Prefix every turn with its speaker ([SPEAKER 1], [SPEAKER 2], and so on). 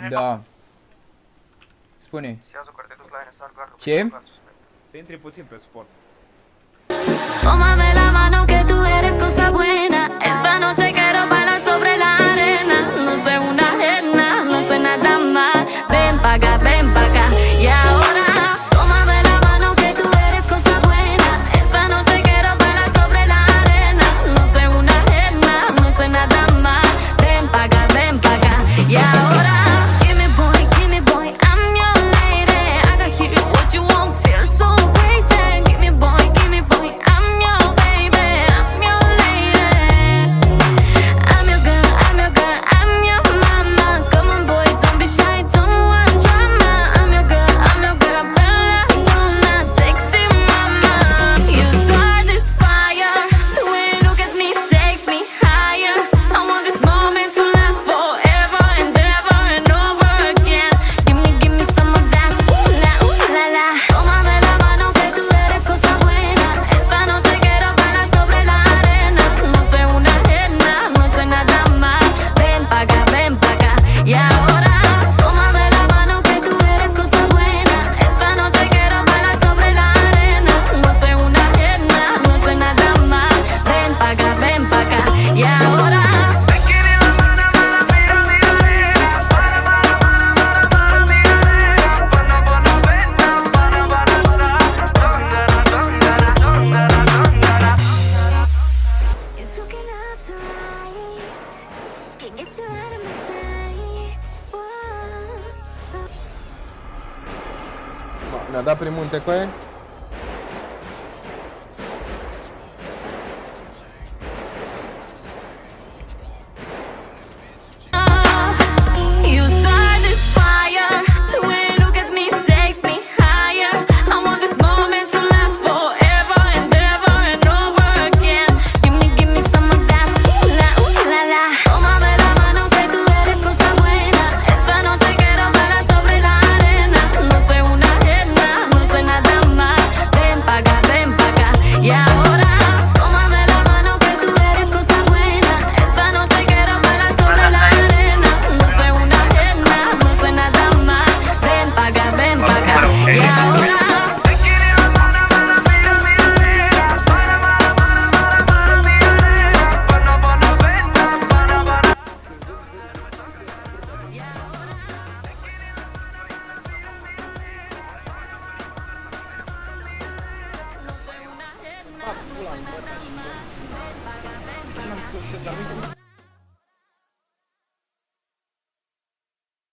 [SPEAKER 1] Da. Spune. Ce?
[SPEAKER 2] Să intri puțin pe suport.
[SPEAKER 3] Tómame la mano que tú eres cosa buena. Esta noche quiero bailar sobre la arena. No sé una ajena, no sé nada más. Ven pa' acá, ven pa' acá. Y ahora, tómame la mano que tú eres cosa buena. Esta noche quiero bailar sobre la arena. No sé una ajena, no sé nada más. Ven pa' acá, ven pa' acá. Y ahora, give me boy, I'm your lady. I can hear what you want, feel so crazy. Give me boy, I'm your baby, I'm your lady. I'm your girl, I'm your girl, I'm your mama. Come on boy, don't be shy, don't want drama. I'm your girl, bella donna, sexy mama. You start this fire, the way you look at me takes me higher. I want this moment to last forever and ever and over again. Give me some of that, ooh la la. Tómame la mano que tú eres cosa buena. Esta noche quiero bailar sobre la arena. No sé una ajena, no sé nada más. Ven pa' acá, ven pa' acá. Y ahora, tómame la mano que tú eres cosa buena. Esta noche quiero bailar sobre la arena. No sé una ajena, no sé nada más. Ven pa' acá, ven pa' acá. Y ahora. It's looking us right. Can't get you out of my sight. Whoa.
[SPEAKER 4] Ne-a dat prin munte cu aia?
[SPEAKER 3] You start this fire. The way you look at me takes me higher. I want this moment to last forever and ever and over again. Give me some of that. Ooh la la. Tómame la mano que tú eres cosa buena. Esta noche quiero bailar sobre la arena. No sé una ajena, no sé nada más. Ven pa' acá, ven pa' acá. Y ahora, tómame la mano que tú eres cosa buena. Esta noche quiero bailar sobre la arena. No sé una ajena, no sé nada más. Ven pa' acá, ven pa' acá. Y ahora.
[SPEAKER 2] Cine am scos și